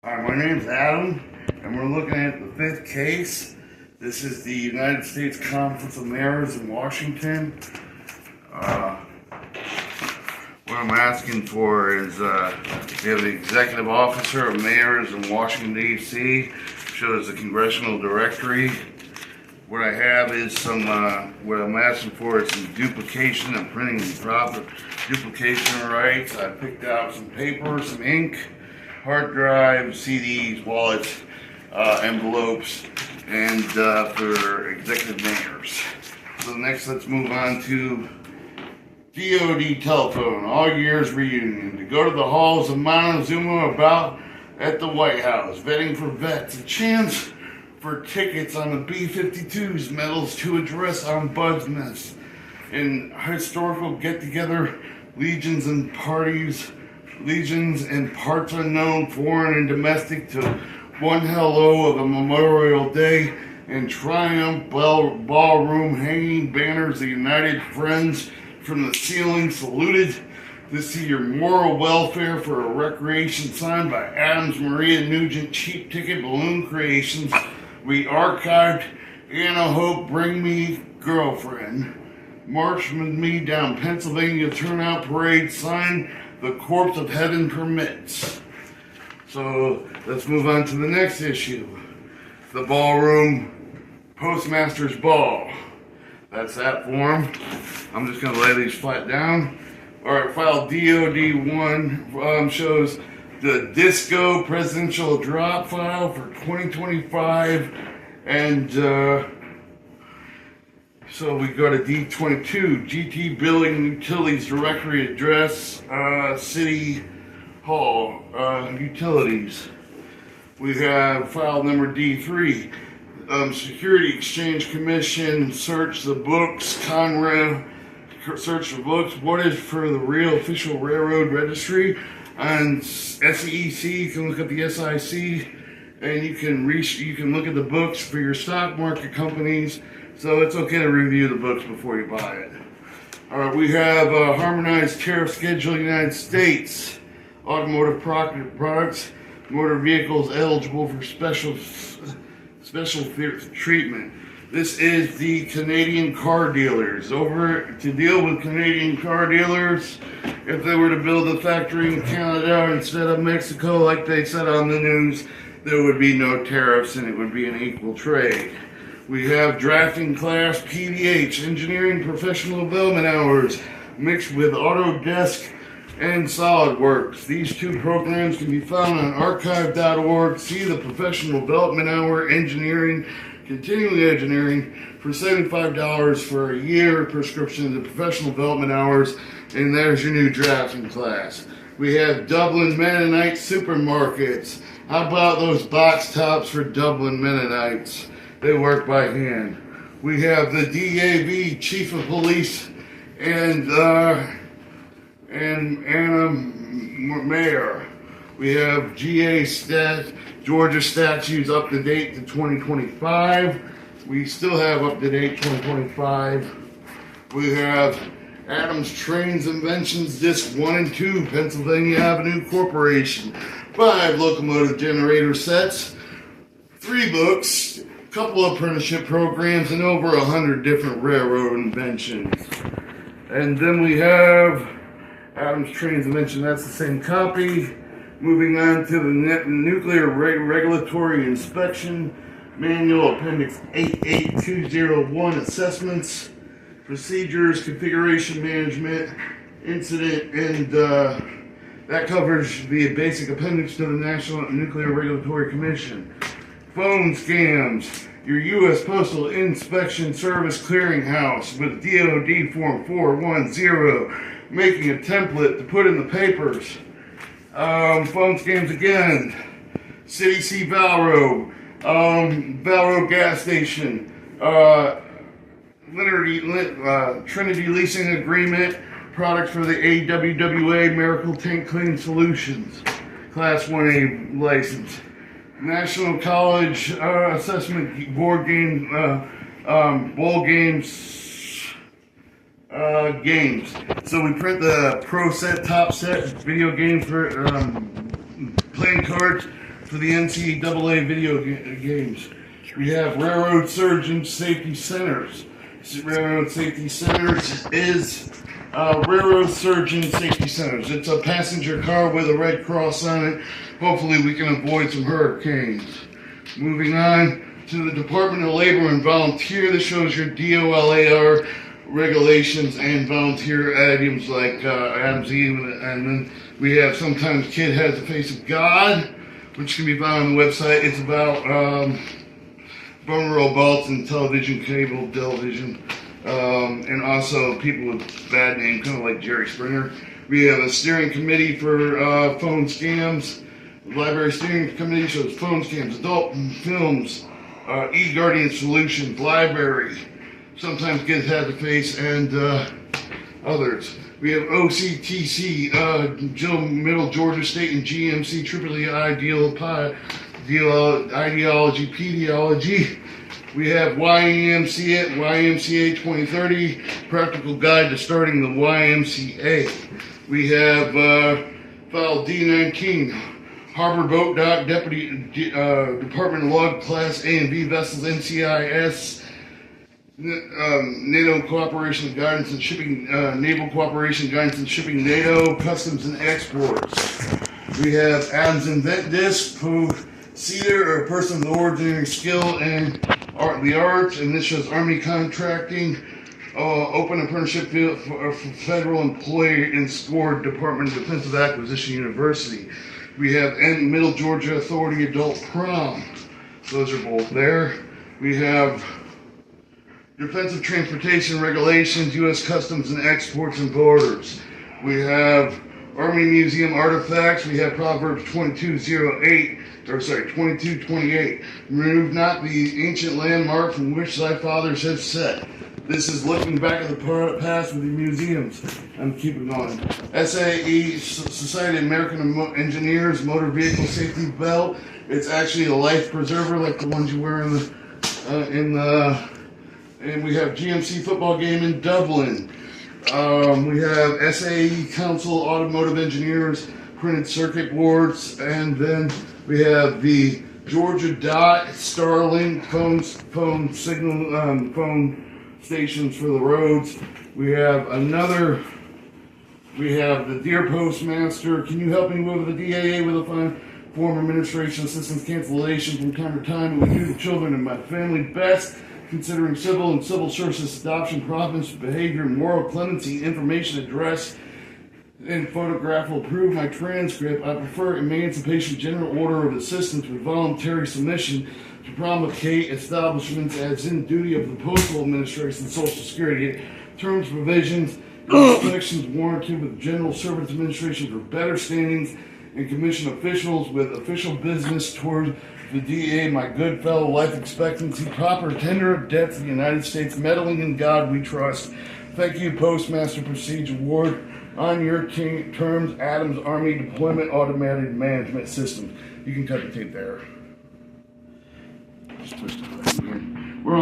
Hi, my name's Adam, and we're looking at the fifth case. This is the United States Conference of Mayors in Washington. What I'm asking for is we have the executive officer of mayors in Washington, D.C. Shows the congressional directory. What I have is what I'm asking for is some duplication. I'm printing the proper duplication rights. I picked out some paper, some ink, hard drives, CDs, wallets, envelopes, and for executive mayors. So next, let's move on to DOD telephone, all years reunion. To go to the halls of Montezuma about at the White House, vetting for vets, a chance for tickets on the B-52s, medals to address ombudsman, and historical get-together, legions and parts unknown, foreign and domestic, to one hello of a Memorial Day, and triumph ballroom hanging banners of United Friends from the ceiling, saluted to see your moral welfare for a recreation signed by Adams Maria Nugent, cheap ticket balloon creations. We archived Anna Hope, bring me girlfriend. March with me down Pennsylvania turnout parade, sign the corpse of heaven permits. So let's move on to the next issue. The ballroom postmaster's ball. That's that form. I'm just gonna lay these flat down. All right, file DOD1 shows the disco presidential drop file for 2025, and so we go to D22, GT billing utilities directory address, City Hall, utilities. We have file number D3, Security Exchange Commission, search the books, Conrail, search the books, what is for the real official railroad registry. On SEC, you can look at the SIC, and you can look at the books for your stock market companies. So it's okay to review the books before you buy it. All right, we have harmonized tariff schedule. United States automotive products, motor vehicles eligible for special treatment. This is the Canadian car dealers. Over to deal with Canadian car dealers. If they were to build a factory in Canada instead of Mexico, like they said on the news, there would be no tariffs and it would be an equal trade. We have drafting class PDH, engineering professional development hours, mixed with Autodesk and SolidWorks. These two programs can be found on archive.org. See the professional development hour, engineering, continuing engineering, for $75 for a year prescription to professional development hours, and there's your new drafting class. We have Dublin Mennonite supermarkets. How about those box tops for Dublin Mennonites? They work by hand. We have the DAV Chief of Police and Anna Mayor. We have Georgia statutes up to date to 2025. We still have up to date 2025. We have Adams Trains Inventions Disc 1 and 2, Pennsylvania Avenue Corporation. 5 locomotive generator sets, 3 books, a couple of apprenticeship programs, and over 100 different railroad inventions. And then we have Adams Trains Invention, that's the same copy. Moving on to the Nuclear Regulatory Inspection Manual, Appendix 88201, Assessments, Procedures, Configuration Management, Incident, and that covers the basic appendix to the National Nuclear Regulatory Commission. Phone scams, your U.S. Postal Inspection Service Clearinghouse with DOD Form 410, making a template to put in the papers. Phone scams again. City C. Valro, Valro gas station, Trinity leasing agreement, products for the AWWA Miracle Tank Cleaning Solutions, Class 1A license. National College Assessment Board Game, Bowl Games, games. So we print the Pro Set, Top Set, video games for playing cards for the NCAA video games. We have Railroad Surgeon Safety Centers. Railroad Safety Centers is Railroad Surgeon Safety Centers. It's a passenger car with a red cross on it. Hopefully we can avoid some hurricanes. Moving on to the Department of Labor and Volunteer. This shows your DOLAR regulations and volunteer items like Adam's Eve, and then we have Sometimes Kid Has the Face of God, which can be found on the website. It's about vulnerable adults in television, cable television, and also people with bad names, kind of like Jerry Springer. We have a steering committee for phone scams. The library steering committee shows phone scams, adult films, e-Guardian Solutions, library, Sometimes Kids Have the Face, and others. We have OCTC, Middle Georgia State, and GMC, Tripoli Ideology, Pediology. We have YMCA 2030, Practical Guide to Starting the YMCA. We have File D19, Harbor Boat Dock, Deputy Department of Log Class A and B Vessels, NCIS, NATO Cooperation and Guidance and Shipping, Naval Cooperation, Guidance and Shipping, NATO, Customs and Exports. We have Adams Invent Disc, Cedar, or a person with ordinary skill and the arts, and this shows Army Contracting, Open Apprenticeship Field for Federal Employee and Scored Department of Defensive Acquisition University. We have Middle Georgia Authority Adult Prom. Those are both there. We have Defensive Transportation Regulations, U.S. Customs and Exports and Borders. We have Army Museum Artifacts. We have Proverbs 22:28. Remove not the ancient landmark from which thy fathers have set. This is looking back at the past with the museums. I'm keeping going. SAE, Society of American Engineers, Motor Vehicle Safety Belt. It's actually a life preserver like the ones you wear and we have GMC football game in Dublin. We have SAE Council Automotive Engineers printed circuit boards, and then we have the Georgia Dot Starlink phone stations for the roads. We have the Dear Postmaster. Can you help me with the DAA with a form administration assistance cancellation from time to time? We do the children and my family best, considering civil and civil services, adoption, province, behavior, moral clemency, information, address, and photograph will approve my transcript. I prefer emancipation, general order of assistance with voluntary submission to promulgate establishments as in duty of the Postal Administration, Social Security, terms, provisions, and inspections warranted with General Servants Administration for better standings and commission officials with official business toward the DA, my good fellow, life expectancy, proper tender of debt to the United States, meddling in God we trust. Thank you, Postmaster Prestige Award. On your terms, Adams Army Deployment Automated Management System. You can cut the tape there. Just twist it right in here.